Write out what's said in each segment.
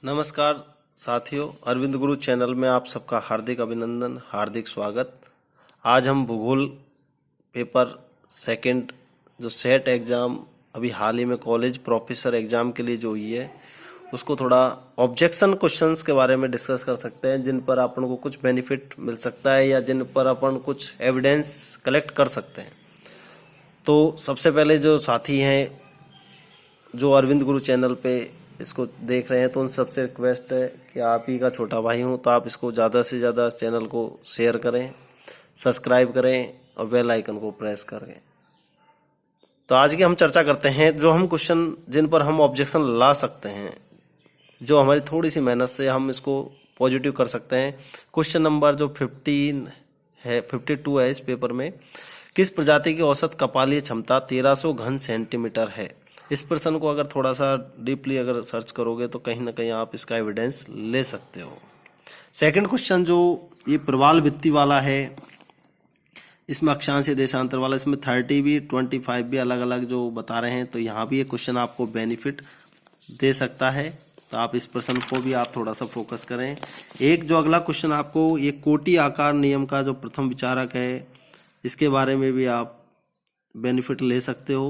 नमस्कार साथियों, अरविंद गुरु चैनल में आप सबका हार्दिक अभिनंदन, हार्दिक स्वागत। आज हम भूगोल पेपर सेकंड जो सेट एग्ज़ाम अभी हाल ही में कॉलेज प्रोफेसर एग्ज़ाम के लिए जो हुई है, उसको थोड़ा ऑब्जेक्शन क्वेश्चंस के बारे में डिस्कस कर सकते हैं, जिन पर अपन को कुछ बेनिफिट मिल सकता है या जिन पर अपन कुछ एविडेंस कलेक्ट कर सकते हैं। तो सबसे पहले जो साथी हैं जो अरविंद गुरु चैनल पे इसको देख रहे हैं, तो उन सबसे रिक्वेस्ट है कि आप ही का छोटा भाई हूँ, तो आप इसको ज़्यादा से ज़्यादा इस चैनल को शेयर करें, सब्सक्राइब करें और बेल आइकन को प्रेस करें। तो आज की हम चर्चा करते हैं जो हम क्वेश्चन जिन पर हम ऑब्जेक्शन ला सकते हैं, जो हमारी थोड़ी सी मेहनत से हम इसको पॉजिटिव कर सकते हैं। क्वेश्चन नंबर जो 52 है इस पेपर में, किस प्रजाति की औसत कपालीय क्षमता 1300 घन सेंटीमीटर है। इस प्रश्न को अगर थोड़ा सा डीपली अगर सर्च करोगे तो कहीं ना कहीं आप इसका एविडेंस ले सकते हो। सेकंड क्वेश्चन जो ये प्रवाल भित्ति वाला है, इसमें अक्षांश देशांतर वाला, इसमें 30 भी 25 भी अलग अलग जो बता रहे हैं, तो यहाँ भी ये क्वेश्चन आपको बेनिफिट दे सकता है, तो आप इस प्रश्न को भी आप थोड़ा सा फोकस करें। एक जो अगला क्वेश्चन आपको ये कोटि आकार नियम का जो प्रथम विचारक है, इसके बारे में भी आप बेनिफिट ले सकते हो।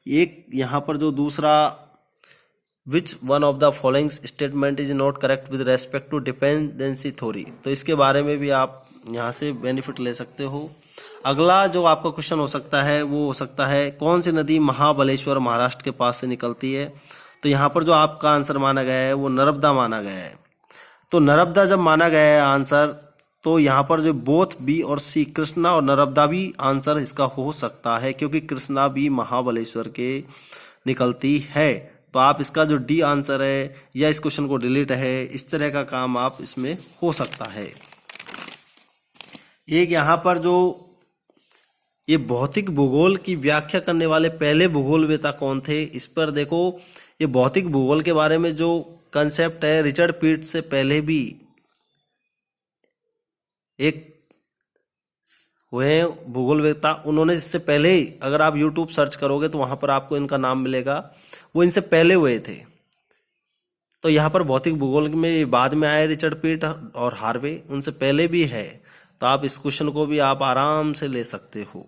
एक यहाँ पर जो दूसरा, which one of the following statement is not correct with respect to dependency theory, तो इसके बारे में भी आप यहाँ से बेनिफिट ले सकते हो। अगला जो आपका क्वेश्चन हो सकता है वो हो सकता है कौन सी नदी महाबलेश्वर महाराष्ट्र के पास से निकलती है, तो यहाँ पर जो आपका आंसर माना गया है वो नर्मदा माना गया है। तो नर्मदा जब माना गया है आंसर, तो यहाँ पर जो बोथ बी और सी, कृष्णा और नर्मदा भी आंसर इसका हो सकता है, क्योंकि कृष्णा भी महाबलेश्वर के निकलती है। तो आप इसका जो डी आंसर है या इस क्वेश्चन को डिलीट है, इस तरह का काम आप इसमें हो सकता है। एक यहाँ पर जो ये भौतिक भूगोल की व्याख्या करने वाले पहले भूगोलवेता कौन थे, इस पर देखो। ये भौतिक भूगोल के बारे में जो कंसेप्ट है, रिचर्ड पीट से पहले भी एक हुए भूगोलवेता, उन्होंने इससे पहले ही अगर आप यूट्यूब सर्च करोगे तो वहां पर आपको इनका नाम मिलेगा, वो इनसे पहले हुए थे। तो यहाँ पर भौतिक भूगोल में बाद में आए रिचर्ड पीट और हार्वे, उनसे पहले भी है, तो आप इस क्वेश्चन को भी आप आराम से ले सकते हो।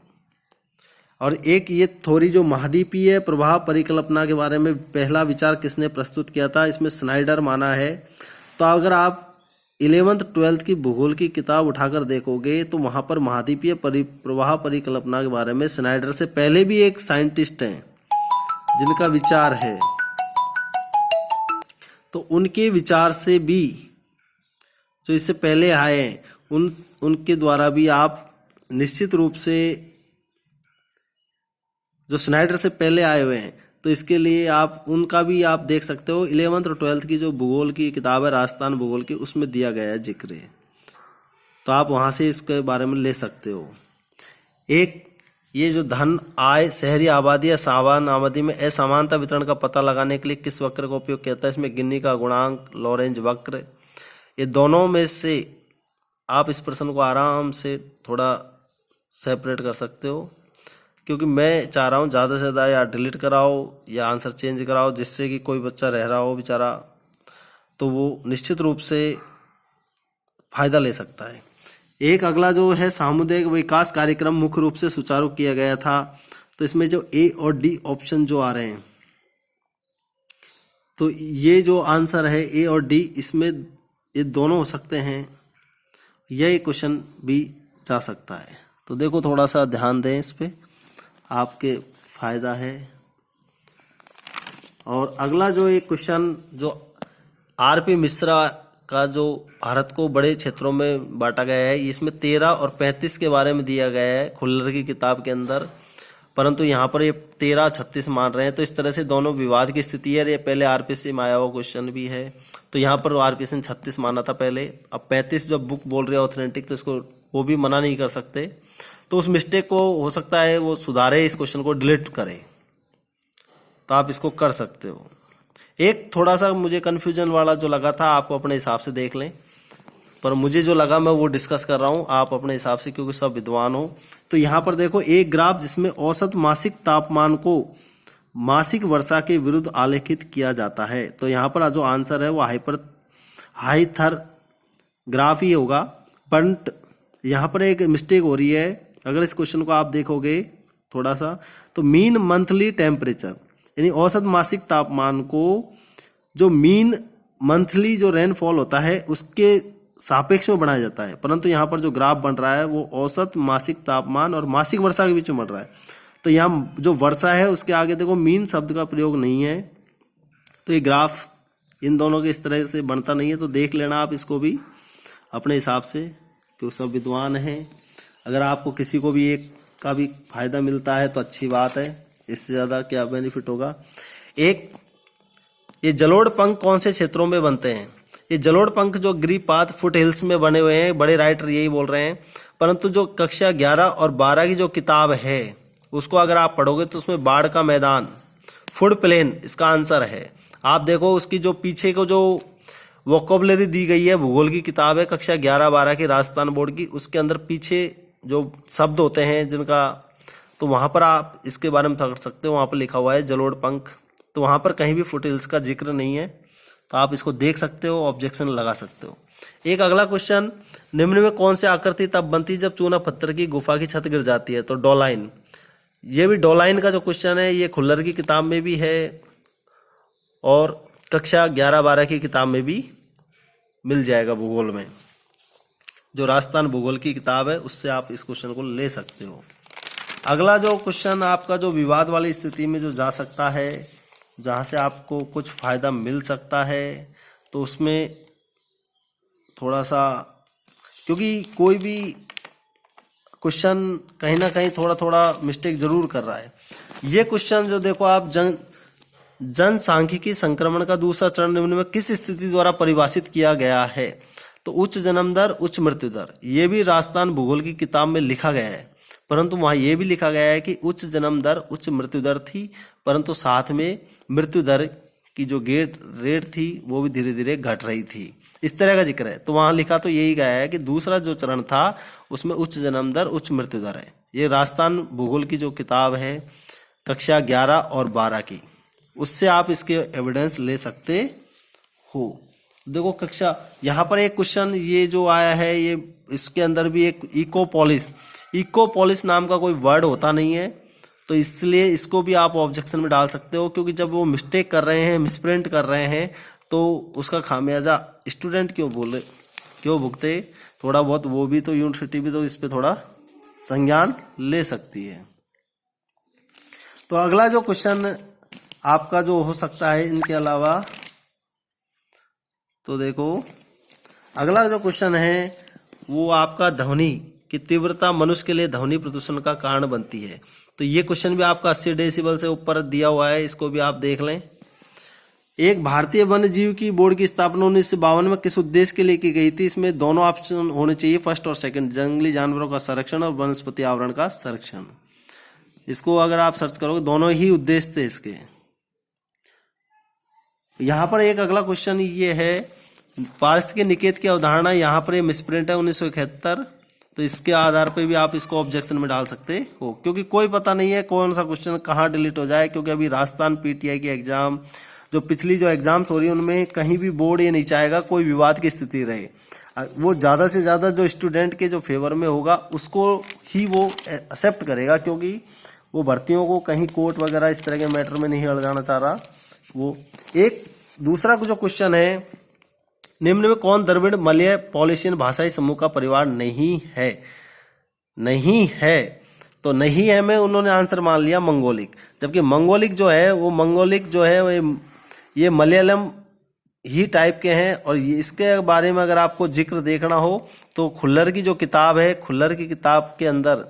और एक ये थोड़ी जो महाद्वीपीय प्रभाव परिकल्पना के बारे में पहला विचार किसने प्रस्तुत किया था, इसमें स्नाइडर माना है। तो अगर आप 11th 12th की भूगोल की किताब उठाकर देखोगे तो वहां पर महाद्वीपीय प्रवाह परिकल्पना के बारे में स्नाइडर से पहले भी एक साइंटिस्ट हैं जिनका विचार है, तो उनके विचार से भी जो इससे पहले आए हैं उनके द्वारा भी आप निश्चित रूप से, जो स्नाइडर से पहले आए हुए हैं, तो इसके लिए आप उनका भी आप देख सकते हो। 11th और 12th की जो भूगोल की किताब है राजस्थान भूगोल की, उसमें दिया गया है जिक्र, तो आप वहां से इसके बारे में ले सकते हो। एक ये जो धन आय शहरी आबादी या सामान आबादी में असमानता वितरण का पता लगाने के लिए किस वक्र का उपयोग किया जाता है, इसमें गिनी का गुणांक, लॉरेंज वक्र, ये दोनों में से आप इस प्रश्न को आराम से थोड़ा सेपरेट कर सकते हो, क्योंकि मैं चाह रहा हूँ ज़्यादा से ज़्यादा या डिलीट कराओ या आंसर चेंज कराओ, जिससे कि कोई बच्चा रह रहा हो बेचारा, तो वो निश्चित रूप से फायदा ले सकता है। एक अगला जो है सामुदायिक विकास कार्यक्रम मुख्य रूप से सुचारू किया गया था, तो इसमें जो ए और डी ऑप्शन जो आ रहे हैं, तो ये जो आंसर है ए और डी, इसमें ये दोनों हो सकते हैं, यह क्वेश्चन भी जा सकता है। तो देखो थोड़ा सा ध्यान दें इस पे, आपके फायदा है। और अगला जो एक क्वेश्चन जो आरपी मिश्रा का जो भारत को बड़े क्षेत्रों में बांटा गया है, इसमें 13 और 35 के बारे में दिया गया है खुल्लर की किताब के अंदर, परंतु यहाँ पर ये 13 36 मान रहे हैं, तो इस तरह से दोनों विवाद की स्थिति है। ये पहले आरपीसी में आया हुआ क्वेश्चन भी है, तो यहाँ पर आरपीसी ने 36 माना था पहले, अब 35 जब बुक बोल रही है ऑथेंटिक, तो इसको वो भी मना नहीं कर सकते, तो उस मिस्टेक को हो सकता है वो सुधारे, इस क्वेश्चन को डिलीट करे, तो आप इसको कर सकते हो। एक थोड़ा सा मुझे कंफ्यूजन वाला जो लगा था, आपको अपने हिसाब से देख लें, पर मुझे जो लगा मैं वो डिस्कस कर रहा हूँ, आप अपने हिसाब से, क्योंकि सब विद्वान हो। तो यहाँ पर देखो एक ग्राफ जिसमें औसत मासिक तापमान को मासिक वर्षा के विरुद्ध आलेखित किया जाता है? तो यहाँ पर जो आंसर है वो हाइथरग्राफी होगा। बट यहाँ पर एक मिस्टेक हो रही है। अगर इस क्वेश्चन को आप देखोगे थोड़ा सा, तो मीन मंथली टेम्परेचर यानी औसत मासिक तापमान को जो मीन मंथली जो रेनफॉल होता है उसके सापेक्ष में बनाया जाता है, परंतु यहाँ पर जो ग्राफ बन रहा है वो औसत मासिक तापमान और मासिक वर्षा के बीच में बन रहा है। तो यहाँ जो वर्षा है उसके आगे देखो मीन शब्द का प्रयोग नहीं है, तो ये ग्राफ इन दोनों के इस तरह से बनता नहीं है। तो देख लेना आप इसको भी अपने हिसाब से, क्योंकि सब विद्वान हैं। अगर आपको किसी को भी एक का भी फायदा मिलता है तो अच्छी बात है, इससे ज़्यादा क्या बेनिफिट होगा। एक ये जलोढ़ पंख कौन से क्षेत्रों में बनते हैं? ये जलोढ़ पंख जो गिरिपाद फुट हिल्स में बने हुए हैं, बड़े राइटर यही बोल रहे हैं। परंतु जो कक्षा 11 और 12 की जो किताब है उसको अगर आप पढ़ोगे तो उसमें बाढ़ का मैदान, फुड प्लेन इसका आंसर है। आप देखो उसकी जो पीछे को जो वोकेबुलरी दी गई है, भूगोल की किताब है कक्षा 11-12 की राजस्थान बोर्ड की, उसके अंदर पीछे जो शब्द होते हैं जिनका, तो वहां पर आप इसके बारे में पढ़ सकते हो। वहां पर लिखा हुआ है जलोढ़ पंख, तो वहां पर कहीं भी फुट हिल्स का जिक्र नहीं है, तो आप इसको देख सकते हो, ऑब्जेक्शन लगा सकते हो। एक अगला क्वेश्चन, निम्न में कौन सी आकृति तब बनती जब चूना पत्थर की गुफा की छत गिर जाती है? तो डोलाइन। ये भी डोलाइन का जो क्वेश्चन है ये खुल्लर की किताब में भी है और कक्षा 11-12 की किताब में भी मिल जाएगा भूगोल में। जो राजस्थान भूगोल की किताब है उससे आप इस क्वेश्चन को ले सकते हो। अगला जो क्वेश्चन आपका जो विवाद वाली स्थिति में जो जा सकता है, जहां से आपको कुछ फायदा मिल सकता है, तो उसमें थोड़ा सा, क्योंकि कोई भी क्वेश्चन कहीं ना कहीं थोड़ा थोड़ा मिस्टेक जरूर कर रहा है। ये क्वेश्चन जो देखो आप, जनसांख्यिकी संक्रमण का दूसरा चरण निम्न में किस स्थिति द्वारा परिभाषित किया गया है? तो उच्च जन्म दर, उच्च मृत्यु दर। ये भी राजस्थान भूगोल की किताब में लिखा गया है, परंतु वहां यह भी लिखा गया है कि उच्च जन्म दर, उच्च मृत्यु दर थी, परंतु साथ में मृत्यु दर की जो रेट थी वो भी धीरे धीरे घट रही थी, इस तरह का जिक्र है। तो वहां लिखा तो यही गया है कि दूसरा जो चरण था उसमें उच्च जन्म दर, उच्च मृत्यु दर है। ये राजस्थान भूगोल की जो किताब है कक्षा 11 और 12 की, उससे आप इसके एविडेंस ले सकते हो। देखो कक्षा, यहाँ पर एक क्वेश्चन ये जो आया है, ये इसके अंदर भी एक इकोपोलिस नाम का कोई वर्ड होता नहीं है, तो इसलिए इसको भी आप ऑब्जेक्शन में डाल सकते हो, क्योंकि जब वो मिस्टेक कर रहे हैं, मिसप्रिंट कर रहे हैं, तो उसका खामियाजा स्टूडेंट क्यों भुगते? थोड़ा बहुत वो भी तो, यूनिवर्सिटी भी तो इस पे थोड़ा संज्ञान ले सकती है। तो अगला जो क्वेश्चन आपका जो हो सकता है इनके अलावा, तो देखो अगला जो क्वेश्चन है वो आपका ध्वनि की तीव्रता मनुष्य के लिए ध्वनि प्रदूषण का कारण बनती है। तो ये क्वेश्चन भी आपका 80 डेसिबल से ऊपर दिया हुआ है, इसको भी आप देख लें। एक भारतीय वन्य जीव की बोर्ड की स्थापना 1952 में किस उद्देश्य के लिए की गई थी? इसमें दोनों ऑप्शन होने चाहिए, फर्स्ट और सेकंड, जंगली जानवरों का संरक्षण और वनस्पति आवरण का संरक्षण। इसको अगर आप सर्च करोगे दोनों ही उद्देश्य थे इसके। यहाँ पर एक अगला क्वेश्चन ये है, पारिस्थितिक निकेत की अवधारणा, यहाँ पर ये मिसप्रिंट है 1971, तो इसके आधार पे भी आप इसको ऑब्जेक्शन में डाल सकते हो, क्योंकि कोई पता नहीं है कौन सा क्वेश्चन कहाँ डिलीट हो जाए। क्योंकि अभी राजस्थान पीटीआई की एग्जाम, जो पिछली जो एग्जाम्स हो रही है उनमें कहीं भी बोर्ड ये नहीं चाहेगा कोई विवाद की स्थिति रहे। वो ज्यादा से ज्यादा जो स्टूडेंट के जो फेवर में होगा उसको ही वो एक्सेप्ट करेगा, क्योंकि वो भर्तियों को कहीं कोर्ट वगैरह इस तरह के मैटर में नहीं अड़ाना चाह रहा वो। एक दूसरा जो क्वेश्चन है, निम्न में कौन द्रविड़ मलय पॉलिशियन भाषाई समूह का परिवार नहीं है? नहीं है, तो नहीं है में उन्होंने आंसर मान लिया मंगोलिक, जबकि मंगोलिक जो है वो ये मलयालम ही टाइप के हैं। और इसके बारे में अगर आपको जिक्र देखना हो तो खुल्लर की जो किताब है, खुल्लर की किताब के अंदर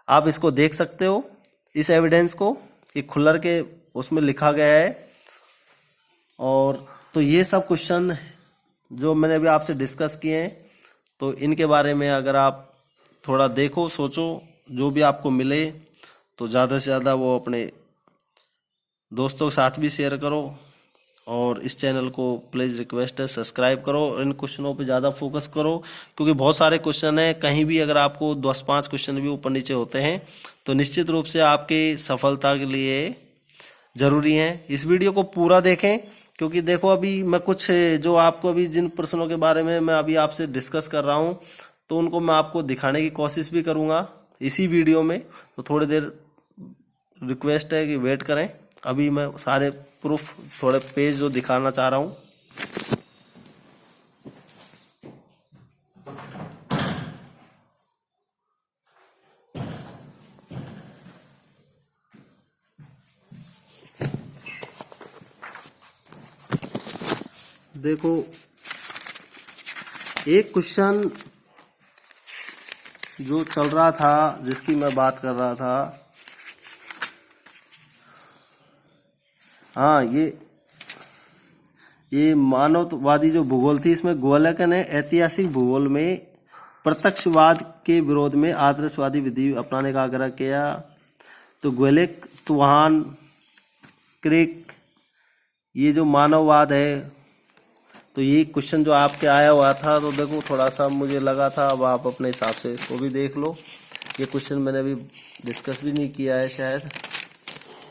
आप इसको देख सकते हो, इस एविडेंस को, कि खुल्लर के उसमें लिखा गया है। और तो ये सब क्वेश्चन जो मैंने अभी आपसे डिस्कस किए हैं, तो इनके बारे में अगर आप थोड़ा देखो, सोचो, जो भी आपको मिले तो ज़्यादा से ज़्यादा वो अपने दोस्तों के साथ भी शेयर करो। और इस चैनल को प्लीज़ रिक्वेस्ट है सब्सक्राइब करो, इन क्वेश्चनों पे ज़्यादा फोकस करो, क्योंकि बहुत सारे क्वेश्चन हैं। कहीं भी अगर आपको 10-5 क्वेश्चन भी ऊपर नीचे होते हैं तो निश्चित रूप से आपकी सफलता के लिए जरूरी हैं। इस वीडियो को पूरा देखें, क्योंकि देखो अभी मैं कुछ जो आपको अभी जिन प्रश्नों के बारे में मैं अभी आपसे डिस्कस कर रहा हूं, तो उनको मैं आपको दिखाने की कोशिश भी करूंगा इसी वीडियो में। तो थोड़ी देर रिक्वेस्ट है कि वेट करें। अभी मैं सारे प्रूफ थोड़े पेज जो दिखाना चाह रहा हूं। देखो एक क्वेश्चन जो चल रहा था, जिसकी मैं बात कर रहा था, हाँ ये मानववादी जो भूगोल थी, इसमें गोलक ने ऐतिहासिक भूगोल में प्रत्यक्षवाद के विरोध में आदर्शवादी विधि अपनाने का आग्रह किया। तो गोलेक, तुहान, क्रिक, ये जो मानववाद है, तो ये क्वेश्चन जो आपके आया हुआ था, तो देखो थोड़ा सा मुझे लगा था, अब आप अपने हिसाब से इसको भी देख लो। ये क्वेश्चन मैंने अभी डिस्कस भी नहीं किया है शायद।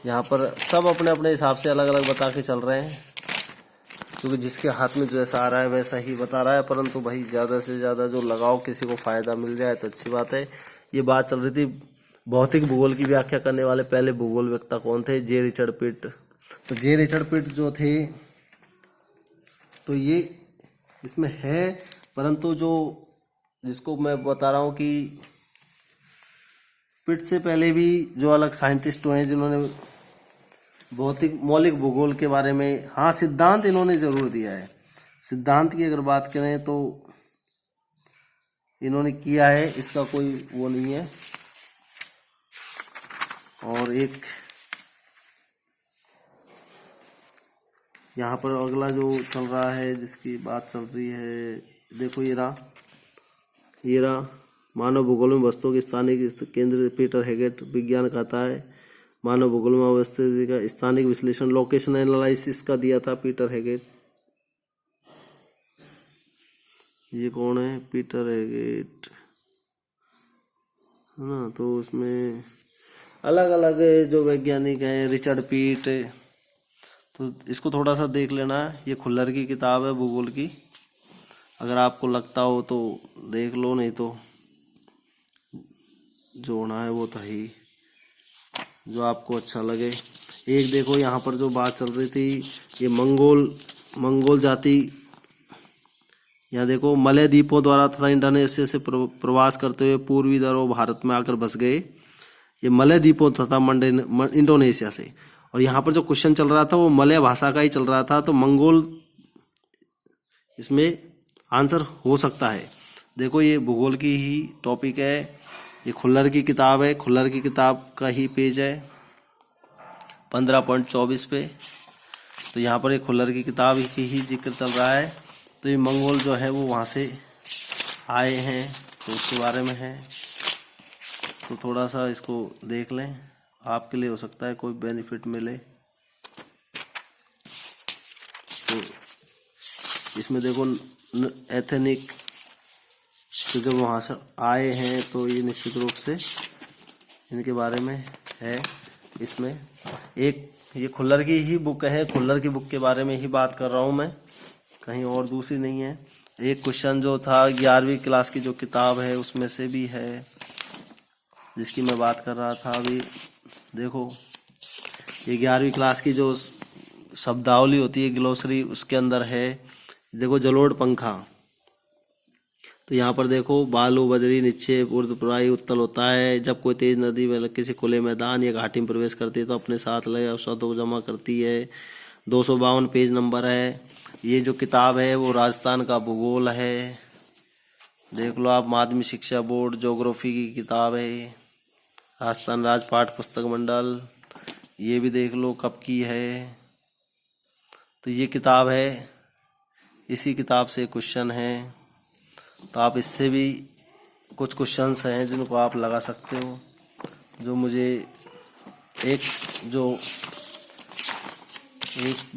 यहाँ पर सब अपने अपने हिसाब से अलग अलग बता के चल रहे हैं, क्योंकि जिसके हाथ में जैसा आ रहा है वैसा ही बता रहा है। परंतु भाई ज़्यादा से ज़्यादा जो लगाओ, किसी को फ़ायदा मिल जाए तो अच्छी बात है। ये बात चल रही थी भौतिक भूगोल की व्याख्या करने वाले पहले भूगोल वक्ता कौन थे? जे रिचर्ड पिट। तो जे रिचर्ड पिट जो थे, तो ये इसमें है, परंतु जो जिसको मैं बता रहा हूँ कि पिट से पहले भी जो अलग साइंटिस्ट हुए हैं जिन्होंने भौतिक मौलिक भूगोल के बारे में, हाँ सिद्धांत इन्होंने जरूर दिया है। सिद्धांत की अगर बात करें तो इन्होंने किया है, इसका कोई वो नहीं है। और एक यहाँ पर अगला जो चल रहा है, जिसकी बात चल रही है, देखो ये रहा मानव भूगोल में वस्तुओं के स्थानिक केंद्र। पीटर हेगेट विज्ञान कहता है मानव भूगोल में अवस्थिति का स्थानिक विश्लेषण, लोकेशन एनालिसिस का दिया था पीटर हेगेट। ये कौन है? पीटर हेगेट, है ना। तो उसमें अलग अलग जो वैज्ञानिक हैं, रिचर्ड पीट, तो इसको थोड़ा सा देख लेना। ये खुल्लर की किताब है भूगोल की, अगर आपको लगता हो तो देख लो, नहीं तो जो होना है वो था ही, जो आपको अच्छा लगे। एक देखो यहाँ पर जो बात चल रही थी, ये मंगोल जाति, यहाँ देखो मलय द्वीपों द्वारा तथा इंडोनेशिया से प्रवास करते हुए पूर्वी धरोहर भारत में आकर बस गए। ये मलय द्वीपों तथा इंडोनेशिया से। और यहाँ पर जो क्वेश्चन चल रहा था वो मलय भाषा का ही चल रहा था, तो मंगोल इसमें आंसर हो सकता है। देखो ये भूगोल की ही टॉपिक है, ये खुल्लर की किताब है, खुल्लर की किताब का ही पेज है 15.24 पे। तो यहाँ पर एक खुल्लर की किताब की ही जिक्र चल रहा है। तो ये मंगोल जो है वो वहाँ से आए हैं, तो उसके बारे में है। तो थोड़ा सा इसको देख लें, आपके लिए हो सकता है कोई बेनिफिट मिले। तो इसमें देखो एथनिक तो जब वहाँ से आए हैं, तो ये निश्चित रूप से इनके बारे में है। इसमें एक ये खुल्लर की ही बुक है, खुल्लर की बुक के बारे में ही बात कर रहा हूँ मैं, कहीं और दूसरी नहीं है। एक क्वेश्चन जो था 11वीं क्लास की जो किताब है उसमें से भी है, जिसकी मैं बात कर रहा था अभी। देखो ये 11वीं क्लास की जो शब्दावली होती है, ग्लोसरी, उसके अंदर है। देखो जलोढ़ पंखा, तो यहाँ पर देखो बालू, बजरी, निक्षेप, ऊर्ध्वप्रायी उत्तल होता है। जब कोई तेज नदी में किसी खुले मैदान या घाटी में प्रवेश करती है तो अपने साथ लगे अवसादों को जमा करती है। 252 पेज नंबर है। ये जो किताब है वो राजस्थान का भूगोल है, देख लो आप, माध्यमिक शिक्षा बोर्ड ज्योग्राफी की किताब है, राजस्थान राज्य पाठ्य पुस्तक मंडल। ये भी देख लो कब की है। तो ये किताब है, इसी किताब से क्वेश्चन है, तो आप इससे भी कुछ क्वेश्चंस हैं जिनको आप लगा सकते हो। जो मुझे एक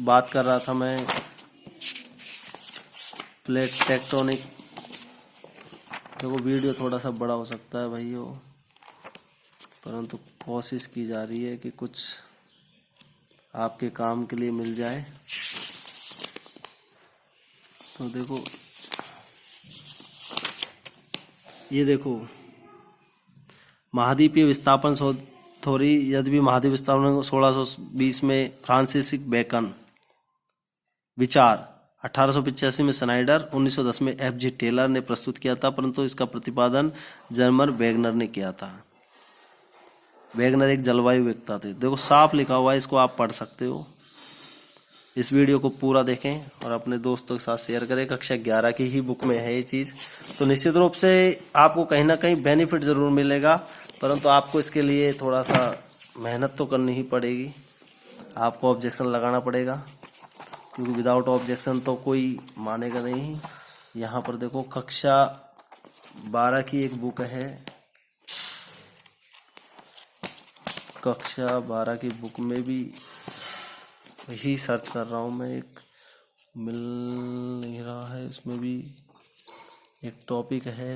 बात कर रहा था मैं, प्लेट टेक्टोनिक। देखो वीडियो थोड़ा सा बड़ा हो सकता है भाइयों, परंतु कोशिश की जा रही है कि कुछ आपके काम के लिए मिल जाए। तो देखो, ये देखो, महाद्वीपीय विस्थापन शोध थ्योरी, यद्यपि महाद्वीप विस्थापन 1620 में फ्रांसिस बेकन, विचार 1885 में स्नाइडर, 1910 में एफ जी टेलर ने प्रस्तुत किया था, परंतु इसका प्रतिपादन जर्मन वेगनर ने किया था। वेगनर एक जलवायु वेत्ता थे। देखो साफ लिखा हुआ है, इसको आप पढ़ सकते हो। इस वीडियो को पूरा देखें और अपने दोस्तों के साथ शेयर करें। कक्षा 11 की ही बुक में है ये चीज़, तो निश्चित रूप से आपको कहीं ना कहीं बेनिफिट ज़रूर मिलेगा, परंतु आपको इसके लिए थोड़ा सा मेहनत तो करनी ही पड़ेगी। आपको ऑब्जेक्शन लगाना पड़ेगा, क्योंकि विदाउट ऑब्जेक्शन तो कोई मानेगा नहीं। यहाँ पर देखो, कक्षा 12 की एक बुक है, कक्षा 12 की बुक में भी वही सर्च कर रहा हूँ मैं, एक मिल नहीं रहा है। इसमें भी एक टॉपिक है